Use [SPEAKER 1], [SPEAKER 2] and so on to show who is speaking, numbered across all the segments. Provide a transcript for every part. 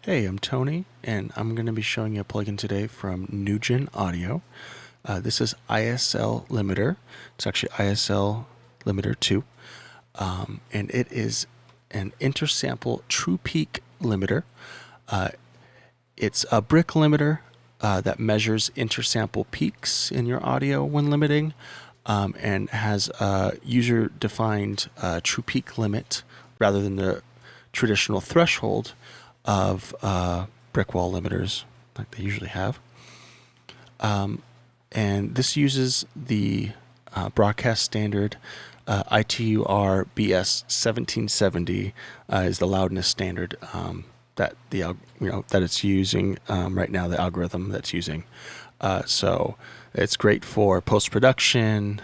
[SPEAKER 1] Hey, I'm Tony, and I'm going to be showing you a plugin today from NUGEN Audio. This is ISL Limiter. It's actually ISL Limiter 2, and it is an intersample true peak limiter. It's a brick limiter that measures intersample peaks in your audio when limiting, and has a user-defined true peak limit rather than the traditional threshold of brick wall limiters like they usually have. And this uses the broadcast standard ITUR BS 1770 is the loudness standard that that it's using right now, the algorithm that's using. So it's great for post-production,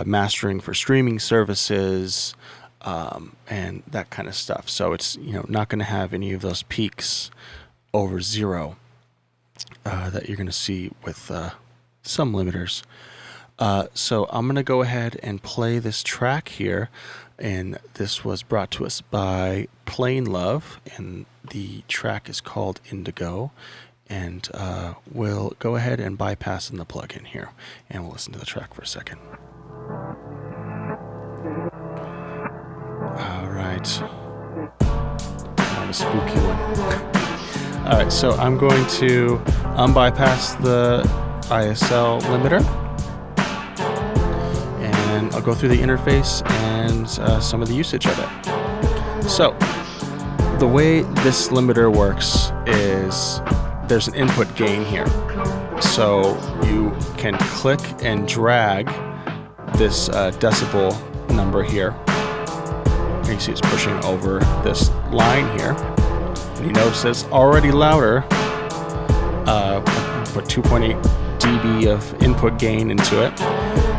[SPEAKER 1] mastering for streaming services, and that kind of stuff. So it's not going to have any of those peaks over zero that you're going to see with some limiters. So I'm going to go ahead and play this track here, and this was brought to us by Plain Love, and the track is called Indigo. And we'll go ahead and bypass in the plugin here, and we'll listen to the track for a second. Alright. Not a spooky one. Alright, so I'm going to unbypass the ISL limiter, and I'll go through the interface and some of the usage of it. So, the way this limiter works is there's an input gain here. So you can click and drag this decibel number here. You see it's pushing over this line here. And you notice it's already louder. Put 2.8 dB of input gain into it.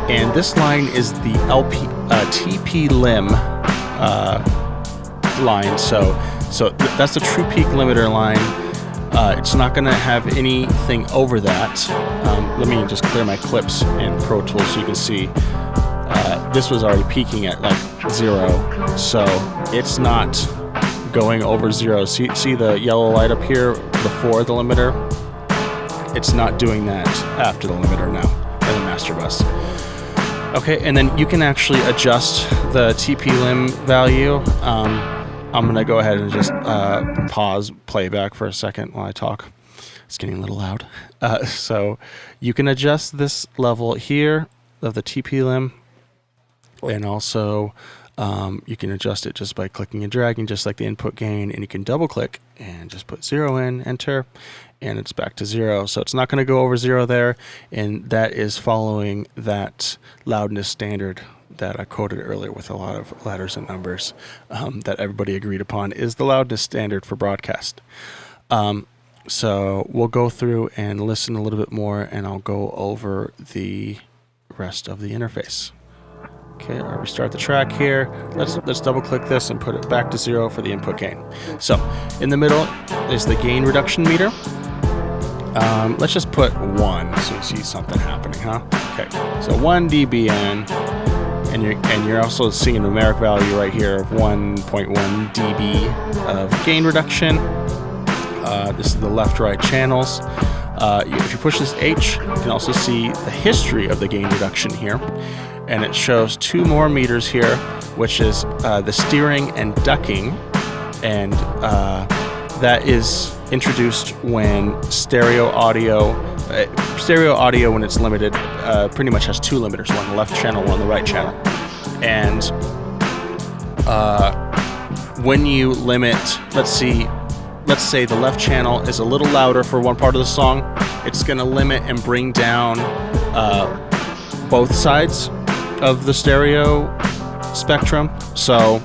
[SPEAKER 1] And this line is the TP lim line. So that's the true peak limiter line. It's not going to have anything over that. Let me just clear my clips in Pro Tools so you can see. This was already peaking at like 0, so it's not going over 0. See the yellow light up here before the limiter? It's not doing that after the limiter now in the master bus. Okay, and then you can actually adjust the TP lim value. I'm going to go ahead and just pause playback for a second while I talk. It's getting a little loud. So you can adjust this level here of the TP lim, and also you can adjust it just by clicking and dragging, just like the input gain, and you can double click and just put 0 in, enter, and it's back to 0. So it's not going to go over 0 there, and that is following that loudness standard that I quoted earlier with a lot of letters and numbers that everybody agreed upon is the loudness standard for broadcast. So we'll go through and listen a little bit more, and I'll go over the rest of the interface. Okay, I'll restart the track here. Let's double click this and put it back to 0 for the input gain. So in the middle is the gain reduction meter. Let's just put 1 so you see something happening, huh? Okay, so 1 dBn. And you're also seeing a numeric value right here of 1.1 dB of gain reduction. This is the left-right channels. If you push this H, you can also see the history of the gain reduction here. And it shows 2 more meters here, which is the steering and ducking. And that is introduced when stereo audio when it's limited pretty much has 2 limiters, one on the left channel, one on the right channel. And when you limit, let's say the left channel is a little louder for one part of the song, it's going to limit and bring down both sides of the stereo spectrum. So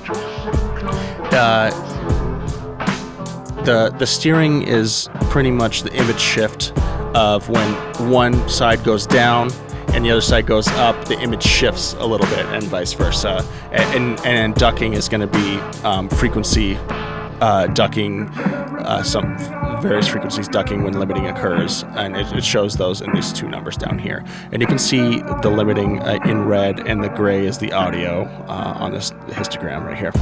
[SPEAKER 1] the steering is pretty much the image shift of when one side goes down and the other side goes up, the image shifts a little bit, and vice versa. And ducking is going to be frequency ducking, some various frequencies ducking when limiting occurs, and it shows those in these 2 numbers down here. And you can see the limiting in red, and the gray is the audio on this histogram right here.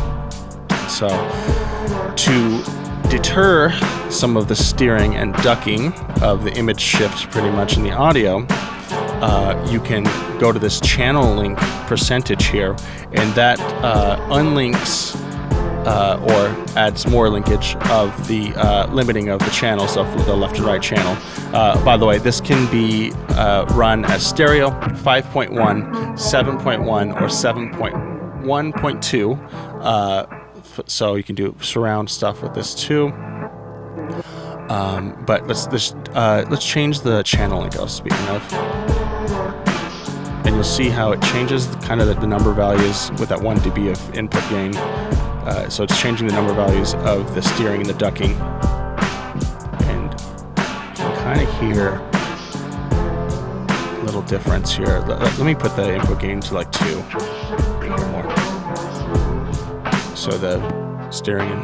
[SPEAKER 1] So to deter some of the steering and ducking of the image shift pretty much in the audio, you can go to this channel link percentage here, and that unlinks or adds more linkage of the limiting of the channels of the left and right channel. By the way, this can be run as stereo, 5.1, 7.1, or 7.1.2. So you can do surround stuff with this too. But let's change the channel link I was speaking of, and you'll see how it changes kind of the number values with that 1 dB of input gain. So it's changing the number values of the steering and the ducking, and you can kind of hear a little difference here. Let me put the input gain to like 2. More. So the steering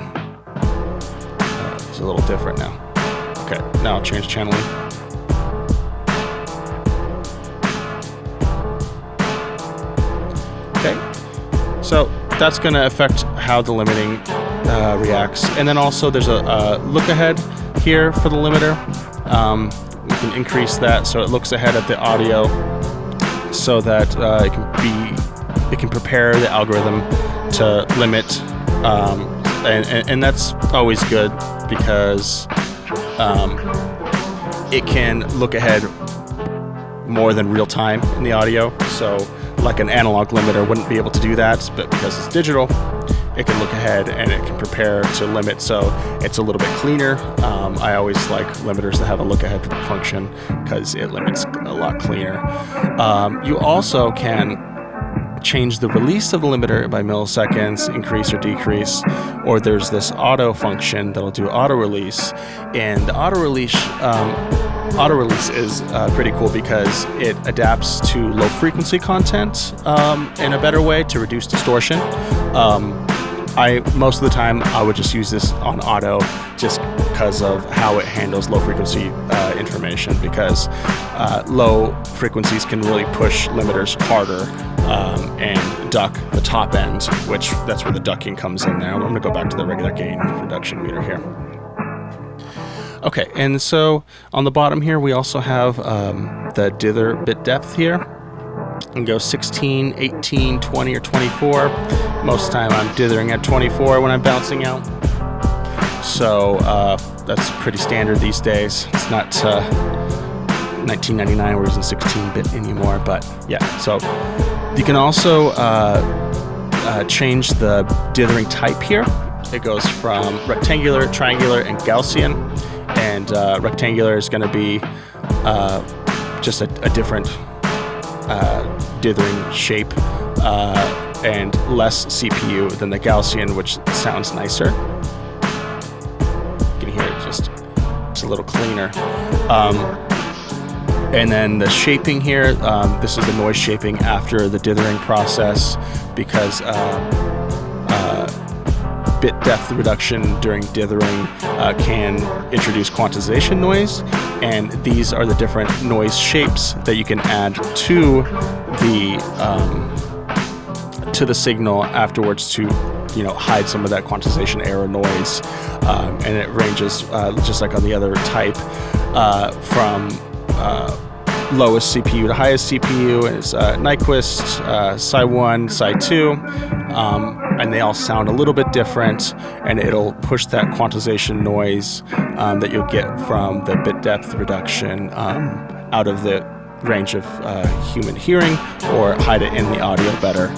[SPEAKER 1] is a little different now. Okay, now I'll change channeling. Okay, so that's going to affect how the limiting reacts. And then also there's a look ahead here for the limiter. We can increase that so it looks ahead at the audio, so that it can prepare the algorithm to limit, and that's always good because it can look ahead more than real time in the audio. So like an analog limiter wouldn't be able to do that, but because it's digital, it can look ahead and it can prepare to limit, so it's a little bit cleaner. I always like limiters that have a look ahead function because it limits a lot cleaner. You also can change the release of the limiter by milliseconds, increase or decrease, or there's this auto function that'll do auto release, and the auto release is pretty cool because it adapts to low frequency content in a better way to reduce distortion. Most of the time I would just use this on auto just because of how it handles low frequency information, because low frequencies can really push limiters harder and duck the top end, which that's where the ducking comes in there. I'm going to go back to the regular gain reduction meter here. Okay, and so on the bottom here we also have the dither bit depth here. And go 16, 18, 20, or 24. Most of the time I'm dithering at 24 when I'm bouncing out. So that's pretty standard these days. It's not 1999 we're using 16-bit anymore, but yeah. So you can also change the dithering type here. It goes from rectangular, triangular, and Gaussian. And rectangular is going to be just a different dithering shape and less CPU than the Gaussian, which sounds nicer. You can hear it just a little cleaner. And then the shaping here, this is the noise shaping after the dithering process, because bit depth reduction during dithering can introduce quantization noise, and these are the different noise shapes that you can add to the signal afterwards to hide some of that quantization error noise, and it ranges just like on the other type from lowest CPU to highest CPU, and it's Nyquist, Psi1, Psi2, and they all sound a little bit different, and it'll push that quantization noise that you'll get from the bit depth reduction out of the range of human hearing, or hide it in the audio better.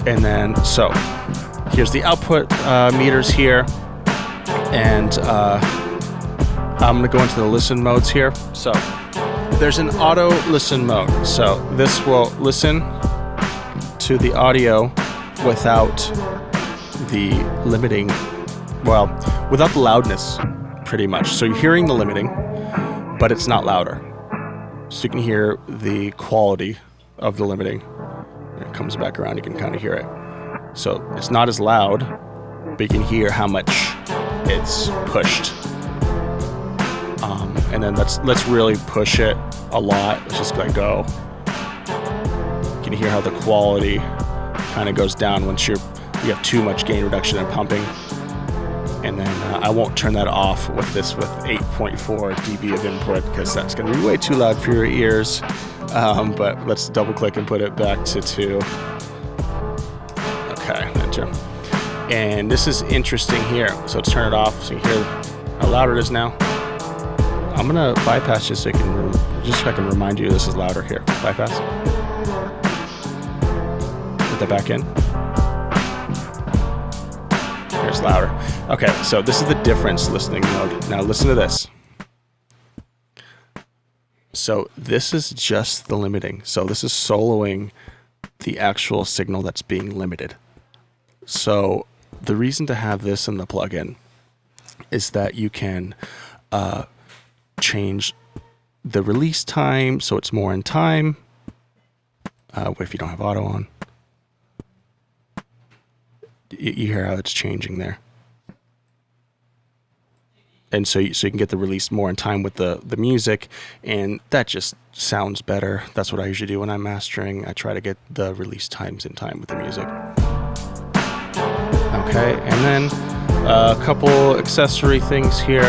[SPEAKER 1] And then, so here's the output meters here, and I'm going to go into the listen modes here. So there's an auto listen mode. So this will listen to the audio without the limiting, well, without the loudness, pretty much. So you're hearing the limiting, but it's not louder. So you can hear the quality of the limiting. When it comes back around, you can kind of hear it. So it's not as loud, but you can hear how much it's pushed. And then let's really push it a lot. Let's just let go. You can hear how the quality kind of goes down once you have too much gain reduction and pumping. And then I won't turn that off with this with 8.4 dB of input because that's going to be way too loud for your ears. But let's double click and put it back to 2. Okay, enter. And this is interesting here. So let's turn it off so you hear how loud it is now. I'm gonna bypass just so I can remind you this is louder here. Bypass. Put that back in. Here's louder. Okay, so this is the difference listening mode. Now listen to this. So this is just the limiting. So this is soloing the actual signal that's being limited. So the reason to have this in the plugin is that you can change the release time so it's more in time. If you don't have auto on, you hear how it's changing there. And so you can get the release more in time with the music, and that just sounds better. That's what I usually do when I'm mastering. I try to get the release times in time with the music. Okay, and then a couple accessory things here.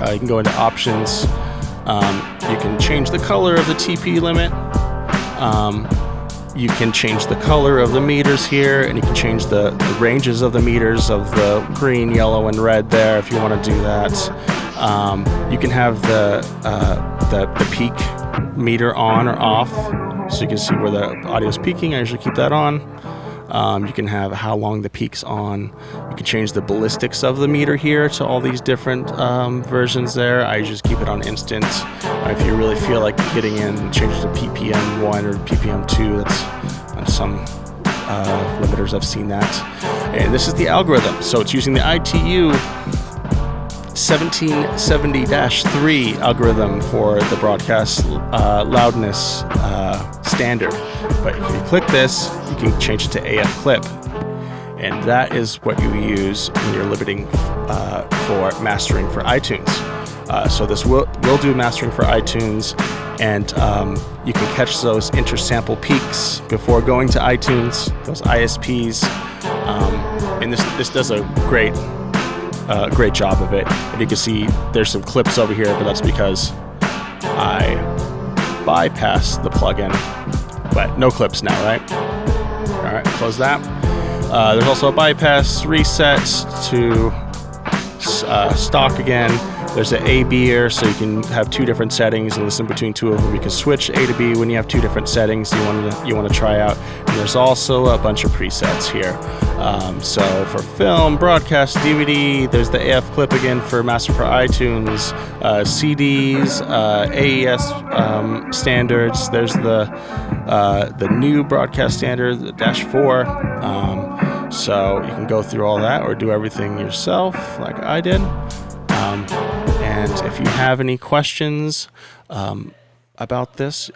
[SPEAKER 1] You can go into options. You can change the color of the TP limit. You can change the color of the meters here, and you can change the ranges of the meters of the green, yellow, and red there if you want to do that. You can have the peak meter on or off, so you can see where the audio is peaking. I usually keep that on. You can have how long the peak's on. You can change the ballistics of the meter here to all these different versions there. I just keep it on instant. If you really feel like getting in, change it to PPM 1 or PPM 2. That's on some limiters I've seen that. And this is the algorithm. So it's using the ITU 1770-3 algorithm for the broadcast loudness standard. But if you click this, you can change it to AF clip. And that is what you use when you're limiting for mastering for iTunes. So this will do mastering for iTunes, and you can catch those intersample peaks before going to iTunes, those ISPs. And this does a great job of it. And you can see there's some clips over here, but that's because I bypassed the plugin. But no clips now, right? All right, close that. There's also a bypass reset to stock again. There's an A/B here, so you can have 2 different settings and listen between 2 of them. You can switch A to B when you have 2 different settings you want to try out. And there's also a bunch of presets here. So for film, broadcast, DVD, there's the AF clip again for master for iTunes, CDs, AES standards. There's the new broadcast standard, the -4. So you can go through all that or do everything yourself like I did. And if you have any questions about this,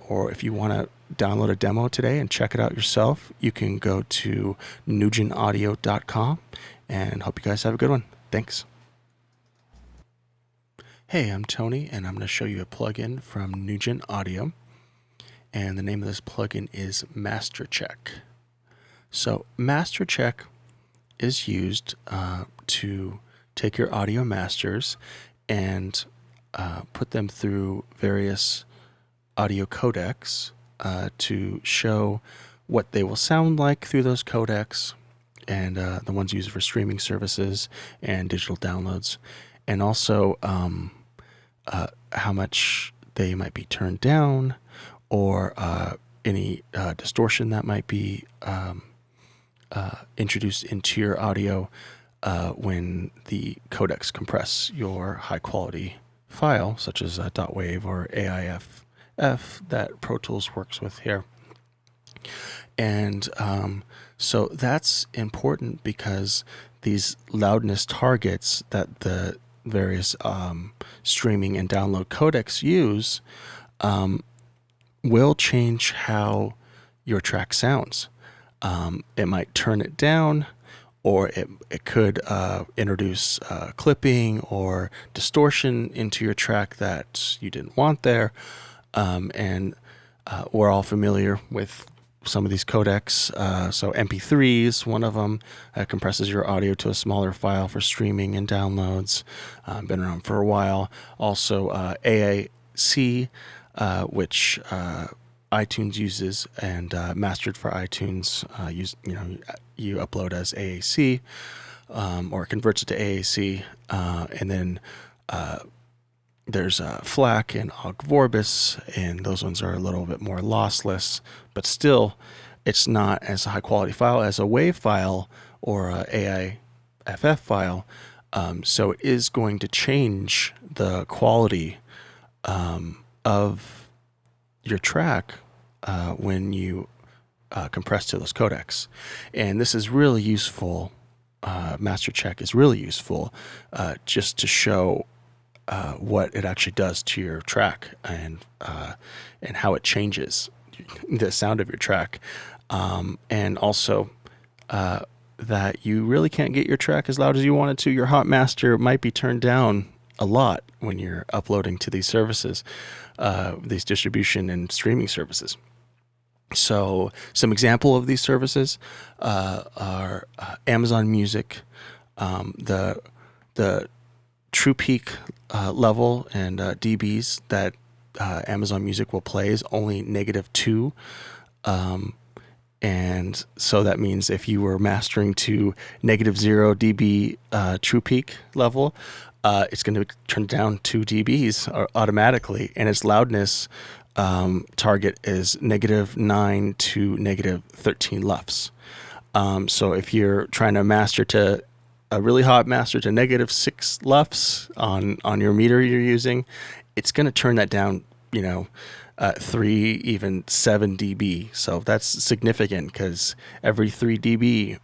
[SPEAKER 1] or if you want to download a demo today and check it out yourself, you can go to NUGENaudio.com, and hope you guys have a good one. Thanks. Hey, I'm Tony, and I'm going to show you a plugin from NUGEN Audio, and the name of this plugin is Mastercheck. So Mastercheck is used to take your audio masters and put them through various audio codecs to show what they will sound like through those codecs, and the ones used for streaming services and digital downloads, and also how much they might be turned down, or any distortion that might be introduced into your audio when the codecs compress your high quality file, such as .wav or AIF that Pro Tools works with here. And so that's important because these loudness targets that the various streaming and download codecs use will change how your track sounds. It might turn it down, or it could introduce clipping or distortion into your track that you didn't want there. And we're all familiar with some of these codecs. So MP3s, one of them, compresses your audio to a smaller file for streaming and downloads. Been around for a while. Also AAC, which iTunes uses, and mastered for iTunes. You upload as AAC, or converts it to AAC, and then there's FLAC and OGG Vorbis, and those ones are a little bit more lossless, but still, it's not as a high quality file as a WAV file or a AIFF file. So it is going to change the quality of your track when you compress to those codecs. And this is really useful. Mastercheck is really useful just to show what it actually does to your track, and how it changes the sound of your track, and also that you really can't get your track as loud as you want it to. Your hot master might be turned down a lot when you're uploading to these services, these distribution and streaming services. So some example of these services are Amazon Music, the true peak level and dBs that Amazon Music will play is only -2. And so that means if you were mastering to -0 dB true peak level, it's going to turn down 2 dBs automatically, and its loudness target is -9 to -13 LUFS. So if you're trying to master to a really hot master to -6 LUFS on your meter you're using, it's going to turn that down, 3, even 7 dB. So that's significant, because every 3 dB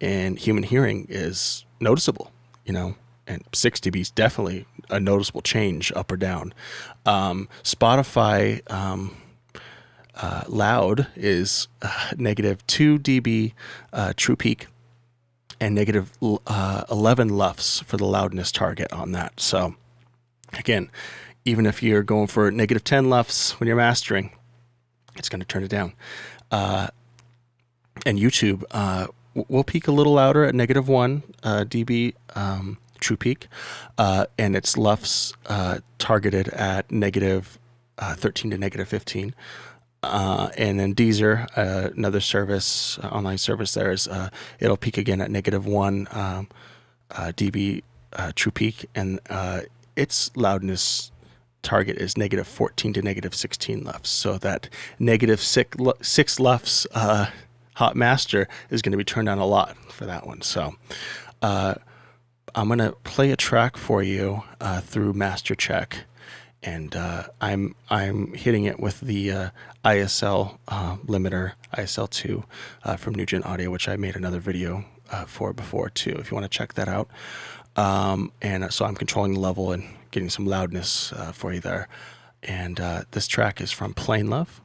[SPEAKER 1] in human hearing is noticeable, and 6 dB is definitely a noticeable change up or down. Spotify loud is -2 dB true peak, and -11 LUFS for the loudness target on that. So again, even if you're going for -10 LUFS when you're mastering, it's going to turn it down. And YouTube will peak a little louder at -1 dB true peak, and its LUFS targeted at -13 to -15. And then Deezer, another service, online service there, is it'll peak again at -1 dB true peak, and its loudness target is -14 to -16 LUFS. So that -6 LUFS hot master is going to be turned down a lot for that one. So I'm going to play a track for you through Mastercheck, and I'm hitting it with the ISL limiter, ISL2 from NUGEN Audio, which I made another video for before too, if you want to check that out. And so I'm controlling the level and getting some loudness for you there. And this track is from Plain Love,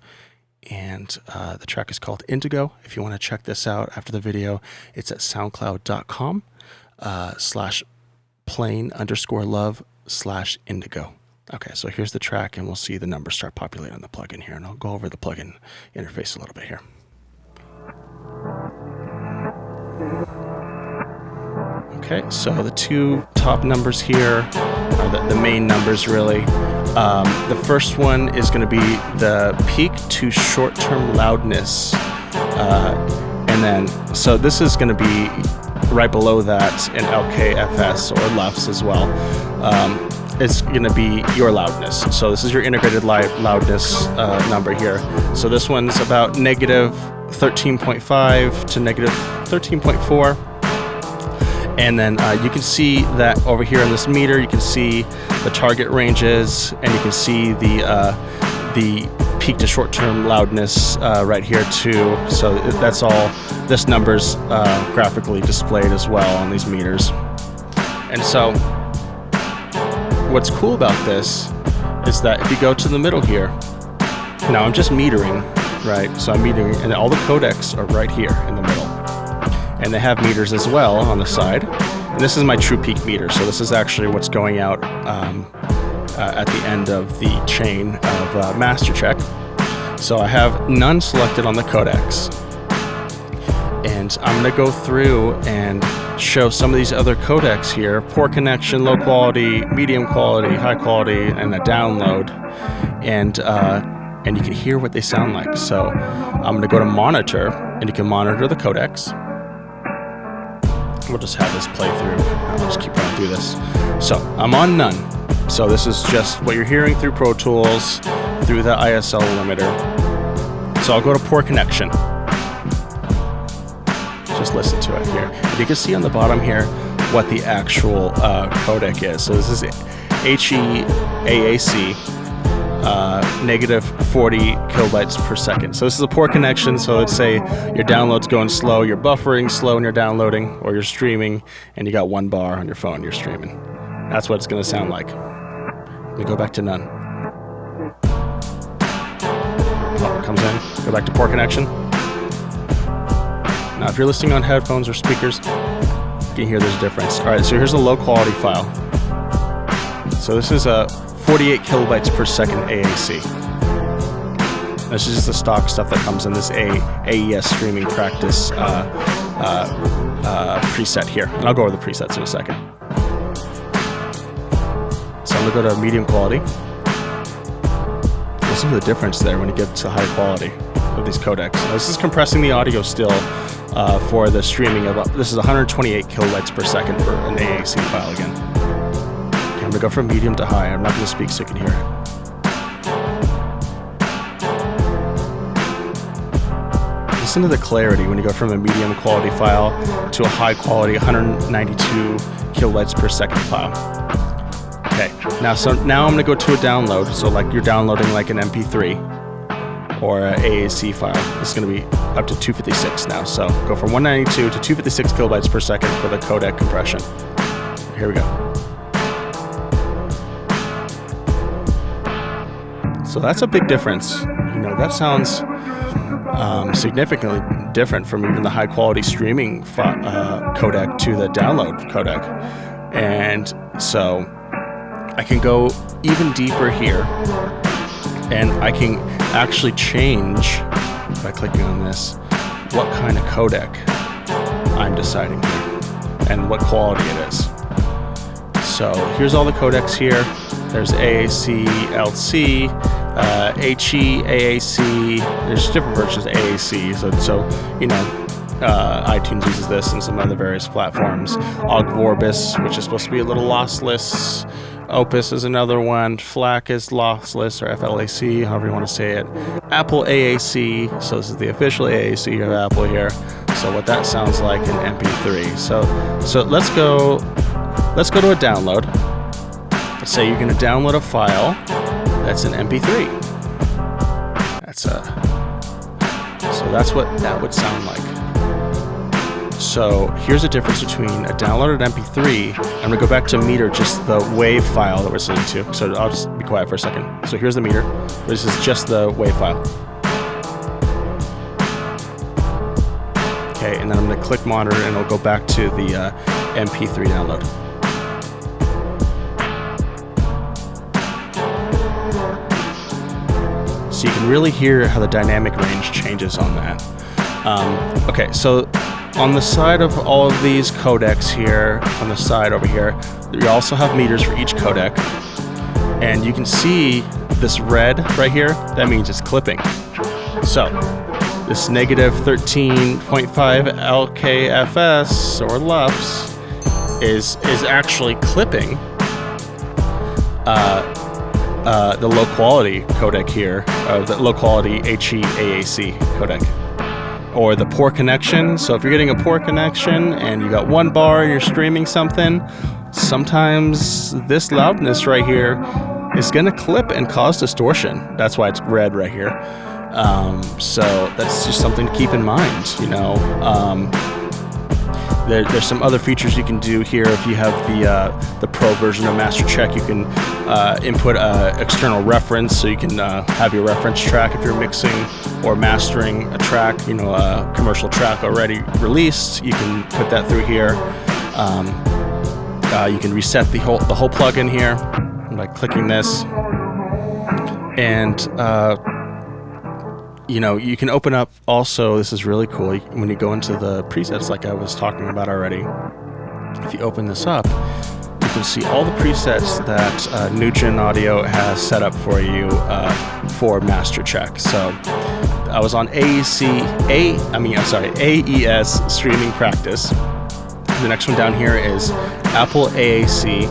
[SPEAKER 1] and the track is called Indigo. If you want to check this out after the video, it's at soundcloud.com/plain_love/indigo. Okay, so here's the track, and we'll see the numbers start populating on the plugin here, and I'll go over the plugin interface a little bit here. Okay, so the two top numbers here are the main numbers, really. The first one is going to be the peak to short-term loudness, and then, so this is going to be right below that in LKFS or LUFS as well. It's going to be your loudness. So this is your integrated loudness number here. So this one's about -13.5 to -13.4. And then you can see that over here on this meter, you can see the target ranges, and you can see the peak to short-term loudness right here too. So that's all. This number's graphically displayed as well on these meters. And so what's cool about this is that if you go to the middle here, now I'm just metering, right? So I'm metering, and all the codecs are right here in the middle. And they have meters as well on the side. And this is my true peak meter. So this is actually what's going out at the end of the chain of Mastercheck. So I have none selected on the codecs. And I'm going to go through and show some of these other codecs here: poor connection, low quality, medium quality, high quality, and a download. And you can hear what they sound like. So I'm going to go to monitor, and you can monitor the codecs. We'll just have this play through. I'll just keep going through this. So I'm on none. So this is just what you're hearing through Pro Tools, through the ISL limiter. So I'll go to poor connection. Just listen to it here. And you can see on the bottom here what the actual codec is. So this is HEAAC, negative 40 kilobytes per second. So this is a poor connection. So let's say your download's going slow, you're buffering slow and you're downloading, or you're streaming and you got 1 bar on your phone, you're streaming. That's what it's going to sound like. Let me go back to none. Pop comes in, go back to poor connection. Now, if you're listening on headphones or speakers, you can hear there's a difference. All right, so here's a low quality file. So this is a 48 kilobytes per second AAC. This is just the stock stuff that comes in this AES streaming practice preset here. And I'll go over the presets in a second. So I'm gonna go to medium quality. Listen to the difference there when you get to high quality of these codecs. Now, this is compressing the audio still for the streaming of, this is 128 kilobytes per second for an AAC file again. Okay, I'm gonna go from medium to high. I'm not gonna speak so you can hear it. Listen to the clarity when you go from a medium quality file to a high quality 192 kilobytes per second file. Okay, now I'm gonna go to a download. So like you're downloading like an MP3 or an AAC file. It's gonna be up to 256 now. So go from 192 to 256 kilobytes per second for the codec compression. Here we go. So that's a big difference. You know, that sounds significantly different from even the high quality streaming codec to the download codec. And so I can go even deeper here, and I can actually change by clicking on this what kind of codec I'm deciding here and what quality it is. So here's all the codecs here. There's AAC, LC, HE, AAC. There's different versions of AAC. So you know, iTunes uses this and some other various platforms. Ogg Vorbis, which is supposed to be a little lossless. Opus is another one. FLAC is lossless, or FLAC, however you want to say it. Apple AAC, so this is the official AAC of Apple here. So what that sounds like in MP3. So let's go to a download. Let's say you're going to download a file that's an MP3. So that's what that would sound like. So here's the difference between a downloaded MP3. I'm gonna go back to meter, just the WAV file that we're listening to. So I'll just be quiet for a second. So here's the meter. This is just the WAV file. Okay, and then I'm gonna click monitor, and it'll go back to the MP3 download. So you can really hear how the dynamic range changes on that. Okay, so on the side of all of these codecs here, on the side over here, you also have meters for each codec. And you can see this red right here, that means it's clipping. So this negative 13.5 LKFS or LUFS is actually clipping the low quality codec here, the low quality HEAAC codec. Or the poor connection. So if you're getting a poor connection and you got 1 bar and you're streaming something, sometimes this loudness right here is gonna clip and cause distortion. That's why it's red right here. So that's just something to keep in mind, you know. There's some other features you can do here. If you have the pro version of Mastercheck, you can input external reference, so you can have your reference track if you're mixing or mastering a track, you know, a commercial track already released. You can put that through here. You can reset the whole plugin here by clicking this, and you know, you can open up also, this is really cool, when you go into the presets like I was talking about already, if you open this up, you can see all the presets that NUGEN Audio has set up for you for Mastercheck. So I was on AES Streaming Practice. The next one down here is Apple AAC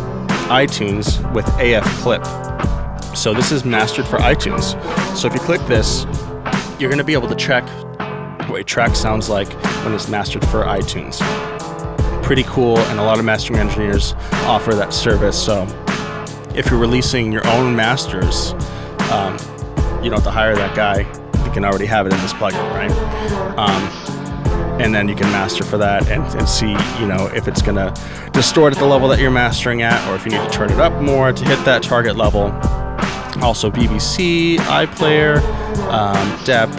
[SPEAKER 1] iTunes with AF Clip. So this is mastered for iTunes. So if you click this, you're going to be able to check what a track sounds like when it's mastered for iTunes. Pretty cool, and a lot of mastering engineers offer that service. So if you're releasing your own masters, you don't have to hire that guy. You can already have it in this plugin, right? And then you can master for that and see, you know, if it's going to distort at the level that you're mastering at, or if you need to turn it up more to hit that target level. Also BBC, iPlayer, DAB+,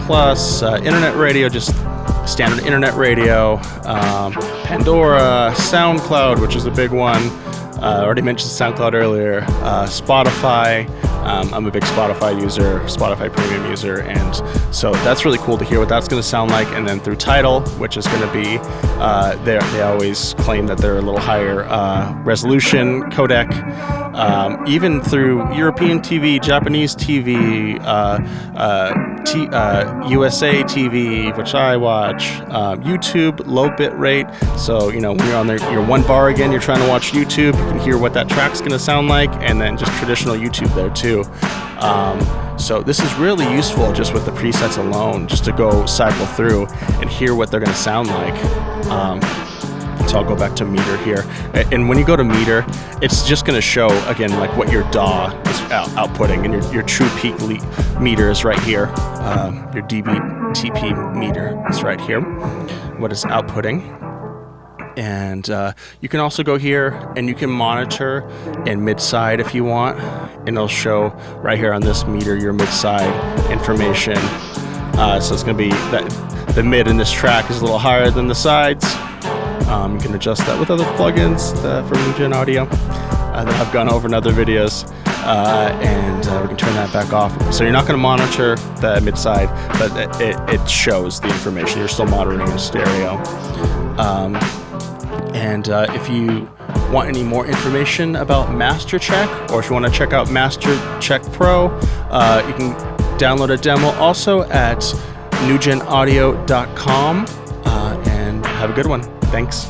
[SPEAKER 1] internet radio, just standard internet radio, Pandora, SoundCloud, which is a big one. I already mentioned SoundCloud earlier. Spotify. I'm a big Spotify user, Spotify Premium user, and so that's really cool to hear what that's going to sound like. And then through Tidal, which is going to be, they always claim that they're a little higher resolution codec. Even through European TV, Japanese TV, USA TV, which I watch, YouTube, low bit rate. So, you know, when you're on there, you're one bar again, you're trying to watch YouTube, you can hear what that track's going to sound like, and then just traditional YouTube there too. So this is really useful just with the presets alone, just to go cycle through and hear what they're going to sound like. So I'll go back to meter here. And when you go to meter, it's just going to show, again, like what your DAW is outputting. And your true peak meter is right here. Your dB/TP meter is right here. What is outputting. And you can also go here and you can monitor in mid-side if you want. And it'll show right here on this meter your mid-side information. So it's going to be that the mid in this track is a little higher than the sides. You can adjust that with other plugins for NUGEN Audio that I've gone over in other videos, and we can turn that back off. So you're not going to monitor the mid-side, but it shows the information. You're still monitoring in stereo. And if you want any more information about Mastercheck, or if you want to check out Mastercheck Pro, you can download a demo also at nugenaudio.com, and have a good one. Thanks.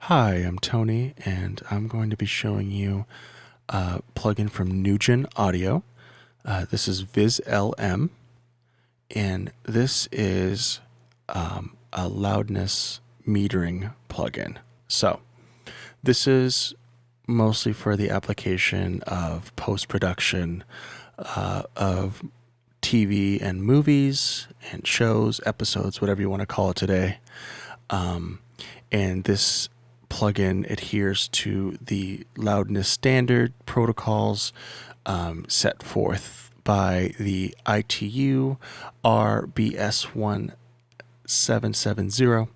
[SPEAKER 1] Hi, I'm Tony, and I'm going to be showing you a plugin from NUGEN Audio. This is VisLM, and this is a loudness metering plugin. So this is mostly for the application of post-production of TV and movies and shows, episodes, whatever you want to call it today. And this plugin adheres to the loudness standard protocols set forth by the ITU RBS1770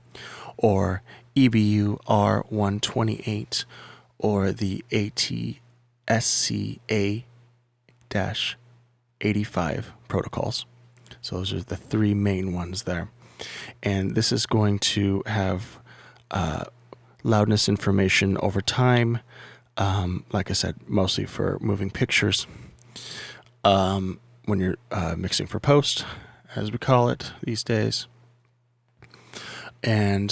[SPEAKER 1] or EBU R128 or the ATSCA-85 protocols. So those are the three main ones there. And this is going to have loudness information over time. Like I said, mostly for moving pictures. When you're mixing for post, as we call it these days. And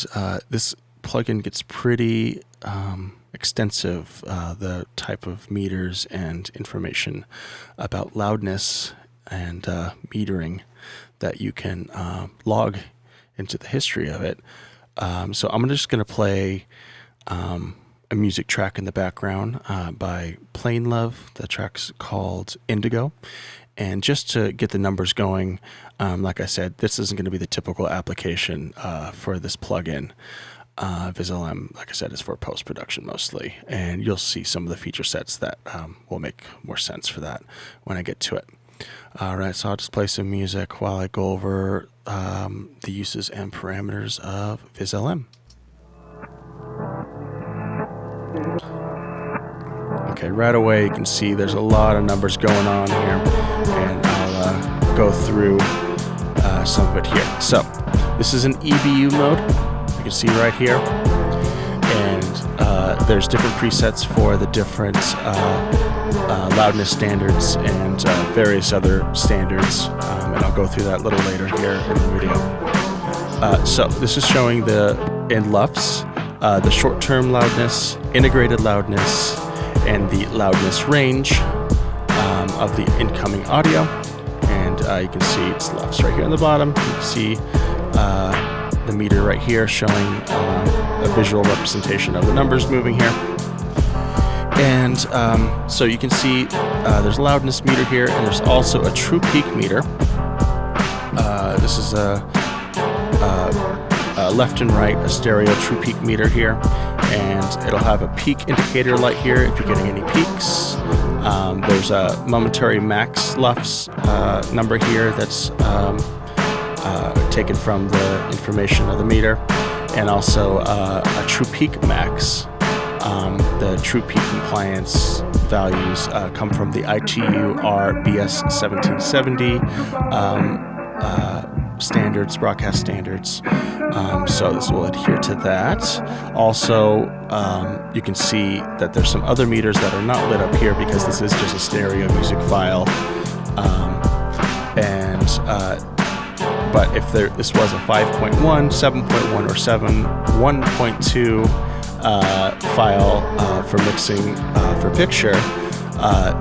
[SPEAKER 1] this plugin gets pretty extensive, the type of meters and information about loudness and metering that you can log into the history of it. So I'm just going to play a music track in the background by Plain Love. The track's called Indigo. And just to get the numbers going, like I said, this isn't going to be the typical application for this plugin. VisLM, like I said, is for post-production mostly, and you'll see some of the feature sets that will make more sense for that when I get to it. All right, so I'll just play some music while I go over the uses and parameters of VisLM. Okay, right away you can see there's a lot of numbers going on here, and go through some of it here. So this is an EBU mode, you can see right here, and there's different presets for the different loudness standards and various other standards, and I'll go through that a little later here in the video. So this is showing in LUFS, the short-term loudness, integrated loudness, and the loudness range of the incoming audio. And you can see it's LUFS right here on the bottom. You can see the meter right here showing a visual representation of the numbers moving here. And so you can see there's a loudness meter here, and there's also a true peak meter. This is a left and right, a stereo true peak meter here, and it'll have a peak indicator light here if you're getting any peaks. There's a momentary max LUFS number here that's taken from the information of the meter, and also a true peak max. The true peak compliance values come from the ITU RBS 1770 standards, broadcast standards. So this will adhere to that. Also, you can see that there's some other meters that are not lit up here because this is just a stereo music file. But if this was a 5.1, 7.1, or 1.2 file for mixing for picture,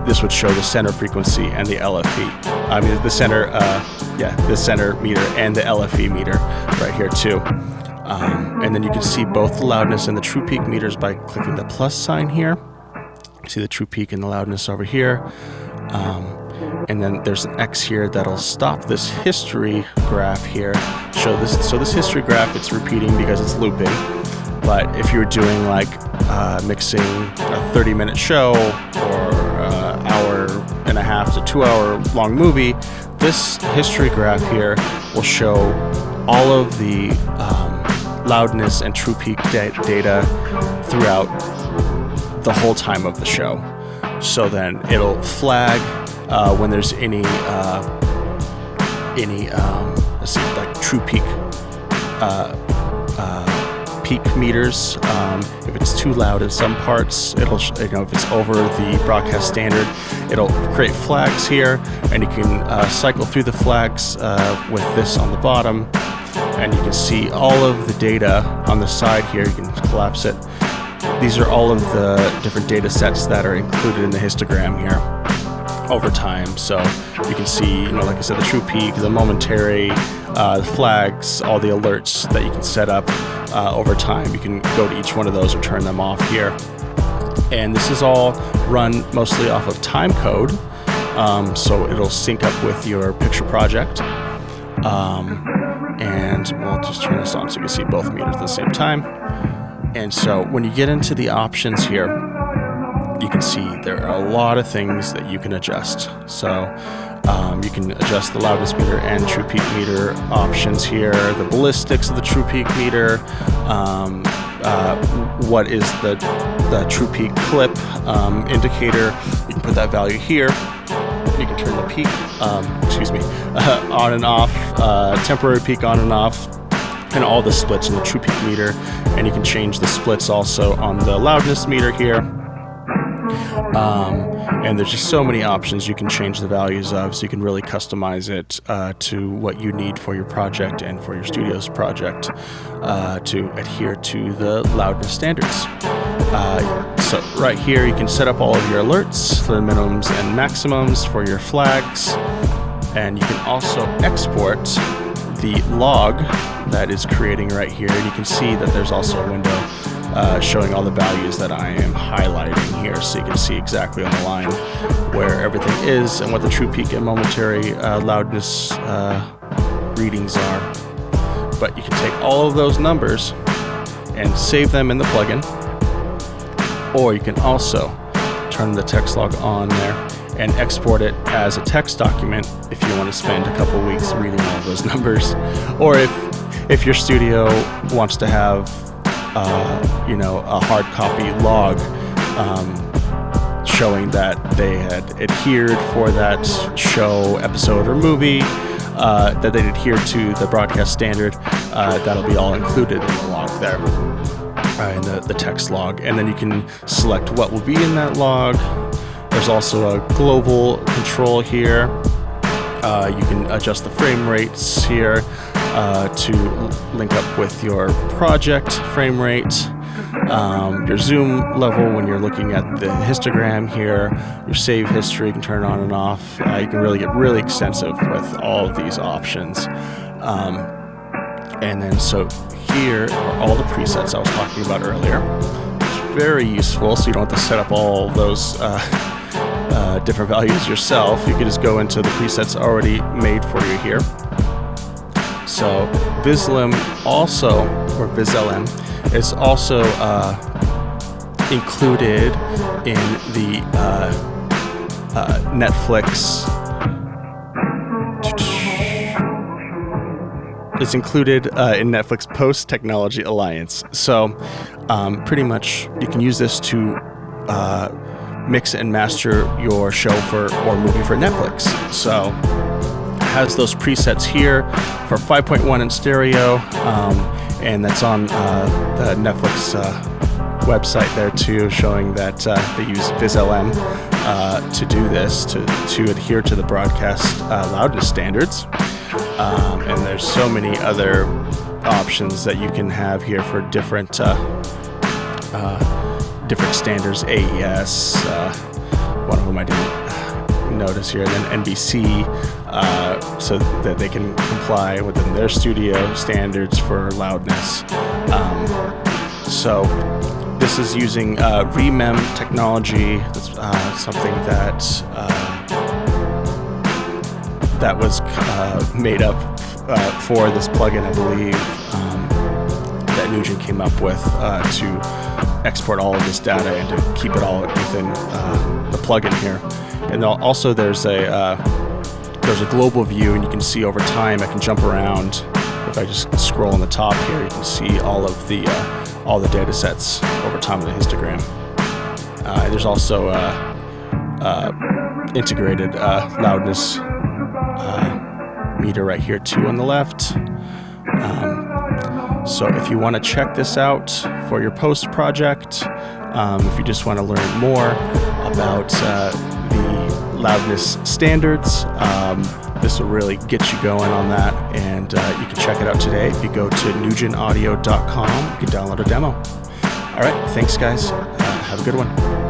[SPEAKER 1] this would show the center frequency and the LFE. I mean the center, the center meter and the LFE meter right here too. And then you can see both the loudness and the true peak meters by clicking the plus sign here. You see the true peak and the loudness over here. And then there's an X here that'll stop this history graph here. So this history graph, it's repeating because it's looping. But if you're doing like mixing a 30-minute show or hour and a half to 2 hour long movie, this history graph here will show all of the loudness and true peak data throughout the whole time of the show. So then it'll flag when there's any let's see, like true peak peak meters. If it's too loud in some parts, it'll, if it's over the broadcast standard, it'll create flags here, and you can cycle through the flags with this on the bottom, and you can see all of the data on the side here. You can collapse it. These are all of the different data sets that are included in the histogram here over time. So you can see, like I said, the true peak, the momentary, the flags, all the alerts that you can set up over time. You can go to each one of those or turn them off here. And this is all run mostly off of time code, so it'll sync up with your picture project. And we'll just turn this on so you can see both meters at the same time. And so when you get into the options here, you can see there are a lot of things that you can adjust. So you can adjust the loudness meter and true peak meter options here, the ballistics of the true peak meter, what is the true peak clip indicator. You can put that value here. You can turn the peak, on and off, temporary peak on and off, and all the splits in the true peak meter. And you can change the splits also on the loudness meter here. And there's just so many options you can change the values of, so you can really customize it to what you need for your project and for your studio's project to adhere to the loudness standards. So right here you can set up all of your alerts, the minimums and maximums for your flags, and you can also export the log that is creating right here, and you can see that there's also a window showing all the values that I am highlighting here, so you can see exactly on the line where everything is and what the true peak and momentary loudness readings are. But you can take all of those numbers and save them in the plugin, or you can also turn the text log on there and export it as a text document if you want to spend a couple weeks reading all those numbers, or if your studio wants to have a hard copy log showing that they had adhered for that show, episode, or movie, that they'd adhere to the broadcast standard. That'll be all included in the log there, in the text log. And then you can select what will be in that log. There's also a global control here. You can adjust the frame rates here to link up with your project frame rate. Your zoom level when you're looking at the histogram here, your save history, you can turn on and off. You can really get really extensive with all of these options. And then so here are all the presets I was talking about earlier. It's very useful, so you don't have to set up all those different values yourself. You can just go into the presets already made for you here. So VisLM also, or VisLM, is also included in the Netflix. It's included in Netflix Post Technology Alliance. So pretty much you can use this to mix and master your show or movie for Netflix. So it has those presets here for 5.1 in stereo, and that's on the Netflix website there too, showing that they use VisLM to do this, to adhere to the broadcast loudness standards. And there's so many other options that you can have here for different standards. AES, one of them I didn't notice here, and then NBC, so that they can comply within their studio standards for loudness. So this is using remem technology. That's something that was made up for this plugin, I believe, that NUGEN came up with to export all of this data and to keep it all within the plugin here. And also there's a global view, and you can see over time. I can jump around. If I just scroll on the top here, you can see all the data sets over time of the histogram. There's also integrated loudness meter right here too on the left. So if you want to check this out for your post project, if you just want to learn more about the loudness standards, this will really get you going on that, and you can check it out today. If you go to nugenaudio.com, you can download a demo. All right, thanks guys. Have a good one.